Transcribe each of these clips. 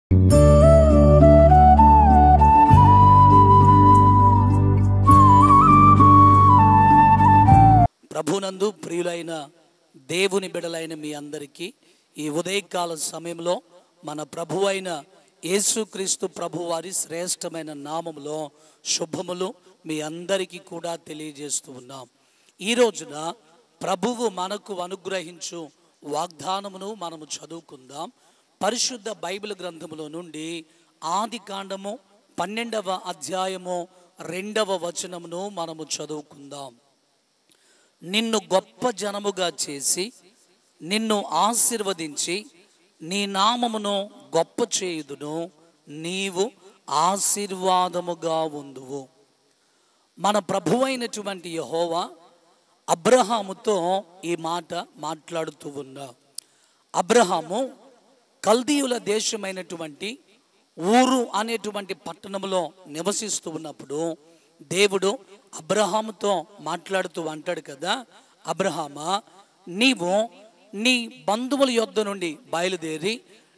ప్రభునందు ప్రియులైన దేవుని బిడలైన మీ అందరికీ ఈ ఉదయకాల సమయంలో మన ప్రభు అయిన యేసుక్రీస్తు ప్రభు వారి శ్రేష్టమైన నామములో శుభములు మీ అందరికీ కూడా తెలియజేస్తూ ఉన్నాం. ఈ రోజున ప్రభువు మనకు అనుగ్రహించు వాగ్దానమును మనము చదువుకుందాం. పరిశుద్ధ బైబిల్ గ్రంథములో నుండి ఆదికాండము 12వ అధ్యాయము 2వ వచనమును మనము చదువుకుందాం. నిన్ను గొప్ప జనముగా చేసి నిన్ను ఆశీర్వదించి నీ నామమును గొప్ప చేయుదును, నీవు ఆశీర్వాదముగా ఉందువు. మన ప్రభువైనటువంటి యెహోవా అబ్రహాముతో ఈ మాట మాట్లాడుతూ ఉన్నా. అబ్రహాము కల్దీయుల దేశమైనటువంటి ఊరు అనేటువంటి పట్టణంలో నివసిస్తూ ఉన్నప్పుడు దేవుడు అబ్రహాముతో మాట్లాడుతూ అంటాడు కదా, అబ్రహామా, నీవు నీ బంధువుల యొద్ద నుండి బయలుదేరి,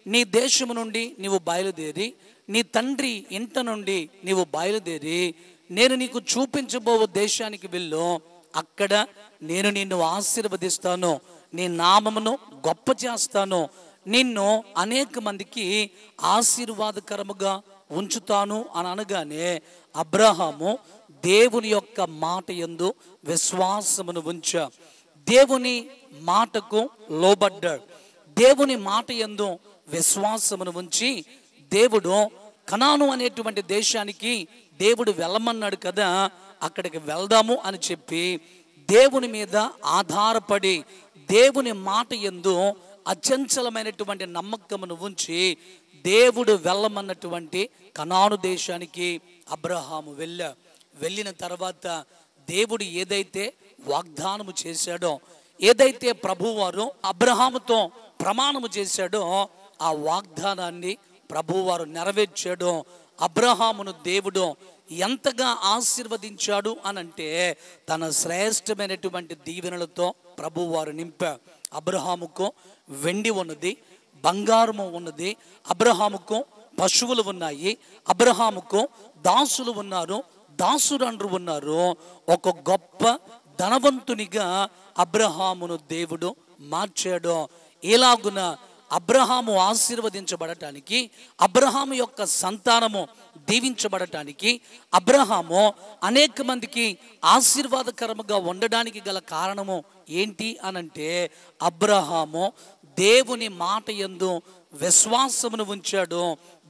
నీ దేశము నుండి నీవు బయలుదేరి, నీ తండ్రి ఇంట నుండి నీవు బయలుదేరి నేను నీకు చూపించబో దేశానికి వెళ్ళు. అక్కడ నేను నిన్ను ఆశీర్వదిస్తాను, నీ నామమును గొప్ప చేస్తాను, నిన్ను అనేక మందికి ఆశీర్వాదకరముగా ఉంచుతాను అని అనగానే అబ్రహాము దేవుని యొక్క మాట యందు విశ్వాసమును ఉంచా. దేవుని మాటకు లోబడ్డాడు. దేవుని మాట యందు విశ్వాసమును ఉంచి దేవుడు కనాను అనేటువంటి దేశానికి దేవుడు వెళ్ళమన్నాడు కదా, అక్కడికి వెళ్దాము అని చెప్పి దేవుని మీద ఆధారపడి దేవుని మాట యందు అచంచలమైనటువంటి నమ్మకమును ఉంచి దేవుడు వెళ్ళమన్నటువంటి కనాను దేశానికి అబ్రహాము వెళ్ళిన తర్వాత దేవుడు ఏదైతే వాగ్దానము చేశాడో, ఏదైతే ప్రభువారు అబ్రహాముతో ప్రమాణము చేశాడో ఆ వాగ్దానాన్ని ప్రభువారు నెరవేర్చాడో. అబ్రహామును దేవుడు ఎంతగా ఆశీర్వదించాడు అనంటే తన శ్రేష్టమైనటువంటి దీవెనలతో ప్రభువారు నింపాడు. అబ్రహాముకు వెండి ఉన్నది, బంగారము ఉన్నది, అబ్రహాముకు పశువులు ఉన్నాయి, అబ్రహాముకు దాసులు ఉన్నారు, దాసురండ్రు ఉన్నారు. ఒక గొప్ప ధనవంతునిగా అబ్రహామును దేవుడు మార్చాడు. ఇలాగున అబ్రహాము ఆశీర్వదించబడటానికి, అబ్రహాము యొక్క సంతానము దీవించబడటానికి, అబ్రహాము అనేక మందికి ఆశీర్వాదకరముగా ఉండడానికి గల కారణము ఏంటి అనంటే అబ్రహాము దేవుని మాట యందు విశ్వాసమును ఉంచాడు.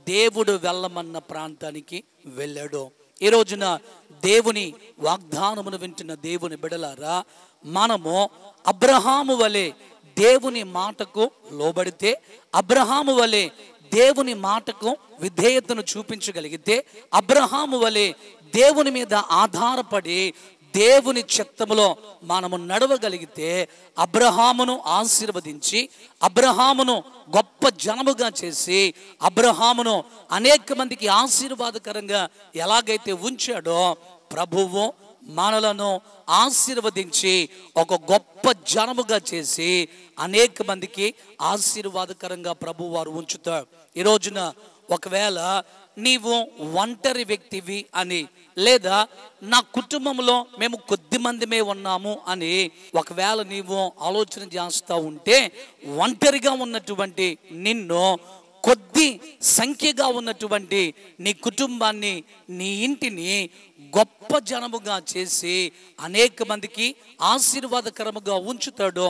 దేవుడు వెళ్ళమన్న ప్రాంతానికి వెళ్ళాడు. ఈ రోజున దేవుని వాగ్దానమును వింటున్న దేవుని బిడలారా, మనము అబ్రహాము వలె దేవుని మాటకు లోబడితే, అబ్రహాము వలె దేవుని మాటకు విధేయతను చూపించగలిగితే, అబ్రహాము వలె దేవుని మీద ఆధారపడి దేవుని చిత్తములో మనము నడవగలిగితే, అబ్రహామును ఆశీర్వదించి అబ్రహామును గొప్ప జనముగా చేసి అబ్రహామును అనేక మందికి ఆశీర్వాదకరంగా ఎలాగైతే ఉంచాడో, ప్రభువు మనలను ఆశీర్వదించి ఒక గొప్ప జనముగా చేసి అనేక మందికి ఆశీర్వాదకరంగా ప్రభు వారు ఉంచుతారు. ఈ రోజున ఒకవేళ నీవు ఒంటరి వ్యక్తివి అని, లేదా నా కుటుంబంలో మేము కొద్ది మందిమే ఉన్నాము అని ఒకవేళ నీవు ఆలోచన చేస్తూ ఉంటే, ఒంటరిగా ఉన్నటువంటి నిన్ను కొద్ది సంఖ్యగా ఉన్నటువంటి నీ కుటుంబాన్ని, నీ ఇంటిని గొప్ప జనముగా చేసి అనేక మందికి ఆశీర్వాదకరముగా ఉంచుతాడు.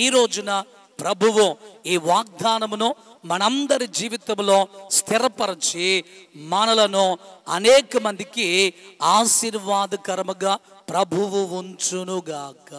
ఈ రోజున ప్రభువు ఈ వాగ్దానమును మనందరి జీవితంలో స్థిరపరచి మనలను అనేక మందికి ఆశీర్వాదకరముగా ప్రభువు ఉంచునుగాక.